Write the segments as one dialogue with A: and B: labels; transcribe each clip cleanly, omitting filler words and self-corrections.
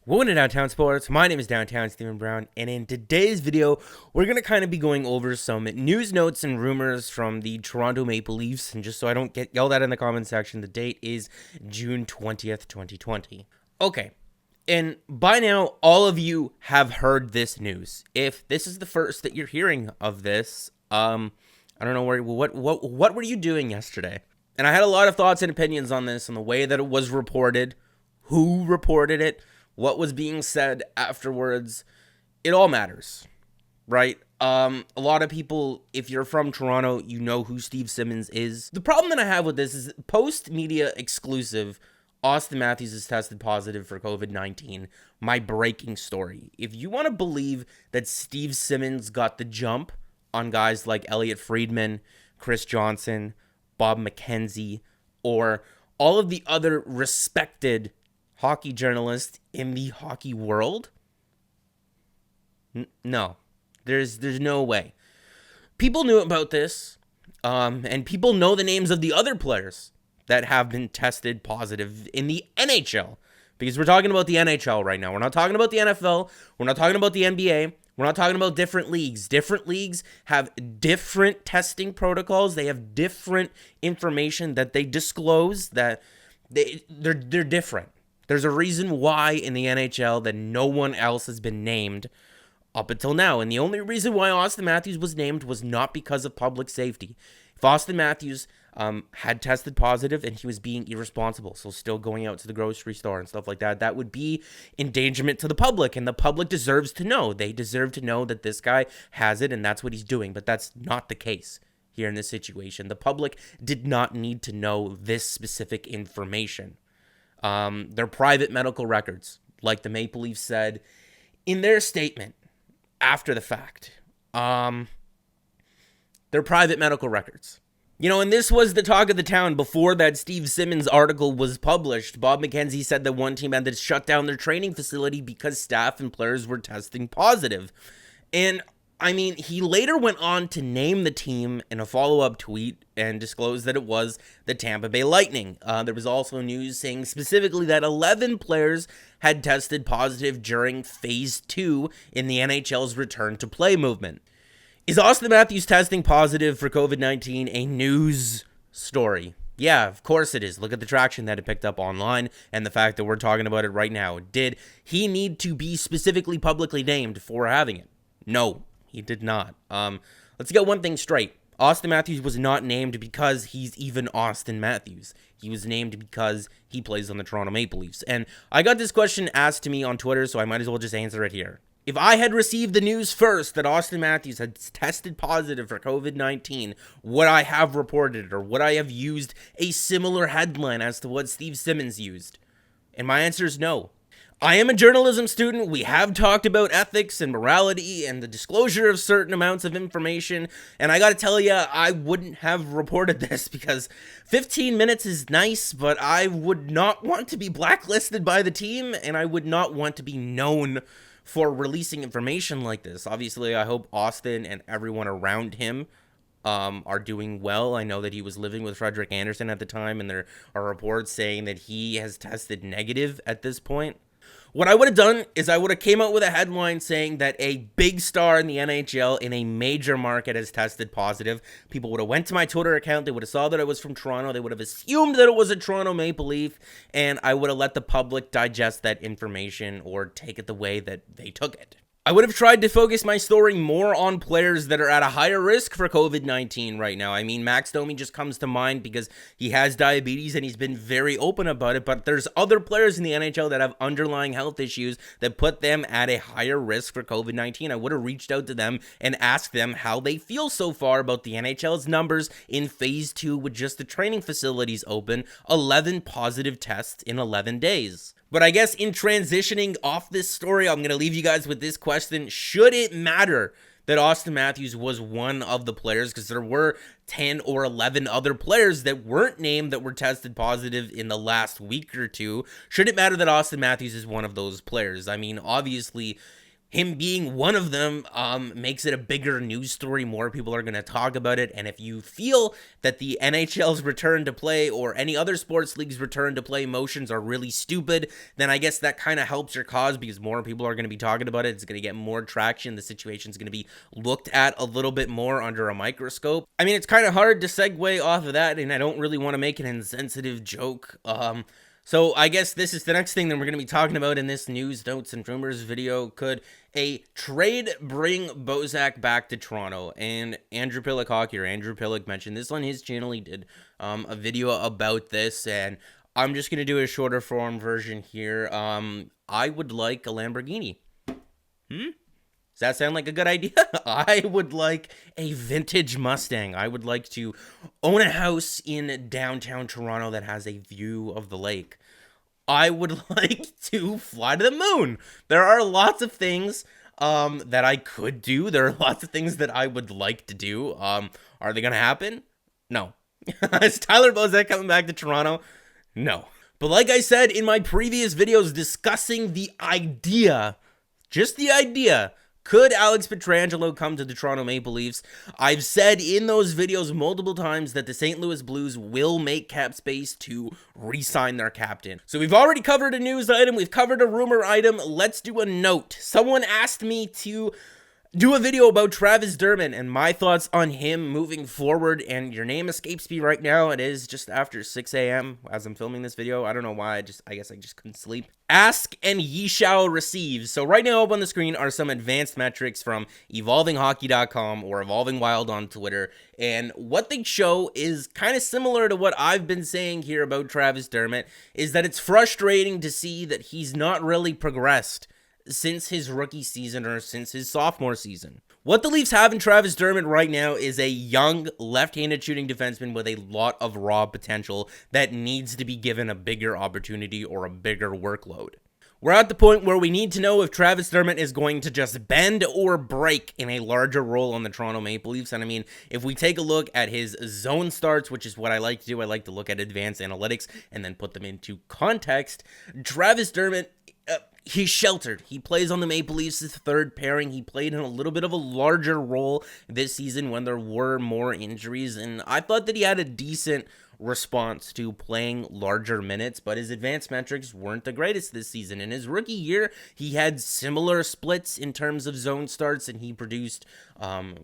A: Welcome to Downtown Sports. My name is Downtown Stephen Brown, and in today's video, we're going to kind of be going over some news notes and rumors from the Toronto Maple Leafs. And just so I don't get yelled at in the comment section, the date is June 20th, 2020. Okay, and by now, all of you have heard this news. If this is the first that you're hearing of this, I don't know what were you doing yesterday? And I had a lot of thoughts and opinions on this, and the way that it was reported, who reported it, what was being said afterwards. It all matters, right? A lot of people, if you're from Toronto, you know who Steve Simmons is. The problem that I have with this is post-media exclusive, Auston Matthews has tested positive for COVID-19. My breaking story. If you want to believe that Steve Simmons got the jump on guys like Elliot Friedman, Chris Johnson, Bob McKenzie, or all of the other respected hockey journalists in the hockey world, no, there's no way. People knew about this, and people know the names of the other players that have been tested positive in the NHL, because we're talking about the NHL right now. We're not talking about the NFL. We're not talking about the NBA. We're not talking about different leagues. Different leagues have different testing protocols. They have different information that they disclose. That they're different. There's a reason why in the NHL that no one else has been named up until now. And the only reason why Auston Matthews was named was not because of public safety. If Auston Matthews had tested positive and he was being irresponsible, so still going out to the grocery store and stuff like that, that would be endangerment to the public. And the public deserves to know. They deserve to know that this guy has it and that's what he's doing. But that's not the case here in this situation. The public did not need to know this specific information. Their private medical records, like the Maple Leafs said in their statement after the fact. Their private medical records. You know, and this was the talk of the town before that Steve Simmons article was published. Bob McKenzie said that one team had to shut down their training facility because staff and players were testing positive. And I mean, he later went on to name the team in a follow-up tweet and disclose that it was the Tampa Bay Lightning. There was also news saying specifically that 11 players had tested positive during Phase 2 in the NHL's return to play movement. Is Auston Matthews testing positive for COVID-19 a news story? Yeah, of course it is. Look at the traction that it picked up online and the fact that we're talking about it right now. Did he need to be specifically publicly named for having it? No. He did not. Let's get one thing straight. Auston Matthews was not named because he's even Auston Matthews. He was named because he plays on the Toronto Maple Leafs. And I got this question asked to me on Twitter, so I might as well just answer it here. If I had received the news first that Auston Matthews had tested positive for COVID-19, would I have reported it, or would I have used a similar headline as to what Steve Simmons used? And my answer is no. I am a journalism student. We have talked about ethics and morality and the disclosure of certain amounts of information. And I got to tell you, I wouldn't have reported this because 15 minutes is nice, but I would not want to be blacklisted by the team, and I would not want to be known for releasing information like this. Obviously, I hope Auston and everyone around him are doing well. I know that he was living with Frederik Andersen at the time, and there are reports saying that he has tested negative at this point. What I would have done is I would have came out with a headline saying that a big star in the NHL in a major market has tested positive. People would have went to my Twitter account. They would have saw that I was from Toronto. They would have assumed that it was a Toronto Maple Leaf, and I would have let the public digest that information or take it the way that they took it. I would have tried to focus my story more on players that are at a higher risk for COVID-19 right now. I mean, Max Domi just comes to mind because he has diabetes and he's been very open about it, but there's other players in the NHL that have underlying health issues that put them at a higher risk for COVID-19. I would have reached out to them and asked them how they feel so far about the NHL's numbers in Phase 2 with just the training facilities open, 11 positive tests in 11 days. But I guess in transitioning off this story, I'm going to leave you guys with this question. Should it matter that Auston Matthews was one of the players? Because there were 10 or 11 other players that weren't named that were tested positive in the last week or two. Should it matter that Auston Matthews is one of those players? I mean, obviously, him being one of them makes it a bigger news story. More people are going to talk about it. And if you feel that the NHL's return to play or any other sports league's return to play motions are really stupid, then I guess that kind of helps your cause because more people are going to be talking about it. It's going to get more traction. The situation's going to be looked at a little bit more under a microscope. I mean, it's kind of hard to segue off of that, and I don't really want to make an insensitive joke. So I guess this is the next thing that we're going to be talking about in this news, notes, and rumors video. Could a trade bring Bozak back to Toronto? And Andrew Pillock Hockey, or Andrew Pillock, mentioned this on his channel. He did a video about this, and I'm just going to do a shorter form version here. I would like a Lamborghini. Does that sound like a good idea? I would like a vintage Mustang. I would like to own a house in downtown Toronto that has a view of the lake. I would like to fly to the moon. There are lots of things that I could do. There are lots of things that I would like to do. Are they going to happen? No. Is Tyler Bozak coming back to Toronto? No. But like I said in my previous videos discussing the idea, just the idea, could Alex Pietrangelo come to the Toronto Maple Leafs? I've said in those videos multiple times that the St. Louis Blues will make cap space to re-sign their captain. So we've already covered a news item. We've covered a rumor item. Let's do a note. Someone asked me to do a video about Travis Dermott and my thoughts on him moving forward, and your name escapes me right now. It is just after 6 a.m. as I'm filming this video. I don't know why, I guess I just couldn't sleep. Ask and ye shall receive. So right now up on the screen are some advanced metrics from evolvinghockey.com or Evolving Wild on Twitter, and what they show is kind of similar to what I've been saying here about Travis Dermott, is that it's frustrating to see that he's not really progressed since his rookie season or since his sophomore season. What the Leafs have in Travis Dermott right now is a young left-handed shooting defenseman with a lot of raw potential that needs to be given a bigger opportunity or a bigger workload. We're at the point where we need to know if Travis Dermott is going to just bend or break in a larger role on the Toronto Maple Leafs. And I mean, if we take a look at his zone starts, which is what I like to do, I like to look at advanced analytics and then put them into context. Travis Dermott, he's sheltered. He plays on the Maple Leafs' third pairing. He played in a little bit of a larger role this season when there were more injuries, and I thought that he had a decent response to playing larger minutes, but his advanced metrics weren't the greatest this season. In his rookie year, he had similar splits in terms of zone starts, and he produced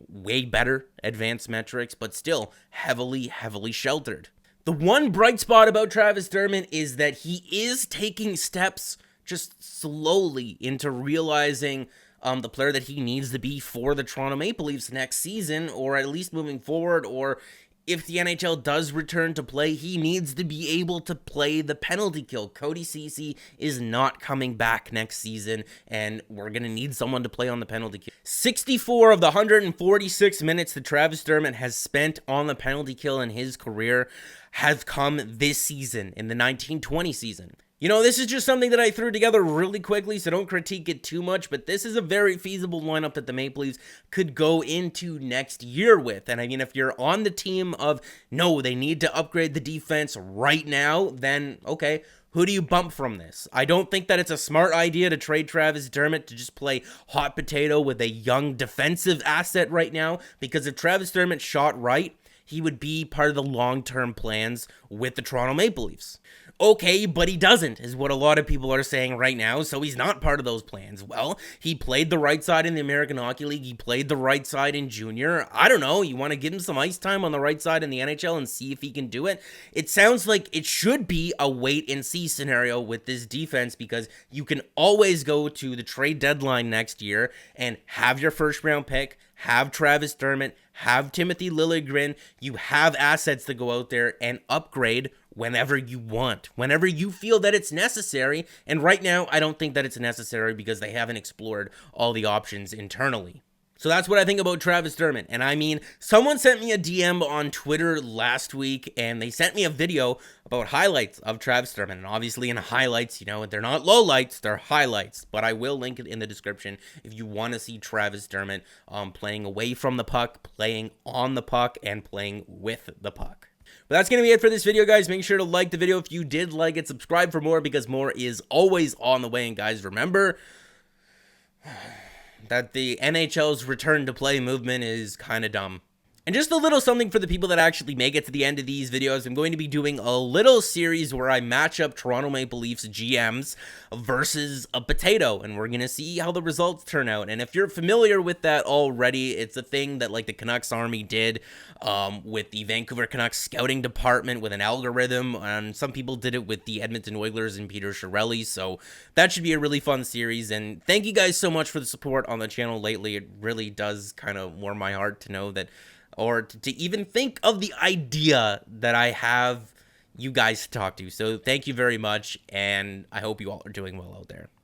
A: way better advanced metrics, but still heavily sheltered. The one bright spot about Travis Dermott is that he is taking steps just slowly into realizing the player that he needs to be for the Toronto Maple Leafs next season, or at least moving forward, or if the NHL does return to play, he needs to be able to play the penalty kill. Cody Ceci is not coming back next season, and we're going to need someone to play on the penalty kill. 64 of the 146 minutes that Travis Dermott has spent on the penalty kill in his career have come this season, in the 1920 season. You know, this is just something that I threw together really quickly, so don't critique it too much, but this is a very feasible lineup that the Maple Leafs could go into next year with. And I mean, if you're on the team of, no, they need to upgrade the defense right now, then, okay, who do you bump from this? I don't think that it's a smart idea to trade Travis Dermott to just play hot potato with a young defensive asset right now, because if Travis Dermott shot right, he would be part of the long-term plans with the Toronto Maple Leafs. Okay, but he doesn't, is what a lot of people are saying right now, so he's not part of those plans. Well, he played the right side in the American Hockey League, he played the right side in junior. I don't know, you want to give him some ice time on the right side in the NHL and see if he can do it? It sounds like it should be a wait-and-see scenario with this defense, because you can always go to the trade deadline next year and have your first-round pick, have Travis Dermott, have Timothy Liljegren. You have assets to go out there and upgrade whenever you want, whenever you feel that it's necessary. And right now, I don't think that it's necessary because they haven't explored all the options internally. So that's what I think about Travis Dermott. And I mean, someone sent me a DM on Twitter last week, and they sent me a video about highlights of Travis Dermott. And obviously in highlights, you know, they're not lowlights, they're highlights. But I will link it in the description if you want to see Travis Dermott playing away from the puck, playing on the puck, and playing with the puck. But that's going to be it for this video, guys. Make sure to like the video if you did like it. Subscribe for more, because more is always on the way. And guys, remember, that the NHL's return to play movement is kind of dumb. And just a little something for the people that actually make it to the end of these videos, I'm going to be doing a little series where I match up Toronto Maple Leafs GMs versus a potato, and we're going to see how the results turn out. And if you're familiar with that already, it's a thing that like the Canucks Army did with the Vancouver Canucks scouting department with an algorithm, and some people did it with the Edmonton Oilers and Peter Chiarelli, so that should be a really fun series. And thank you guys so much for the support on the channel lately. It really does kind of warm my heart to know that, or to even think of the idea that I have you guys to talk to. So thank you very much, and I hope you all are doing well out there.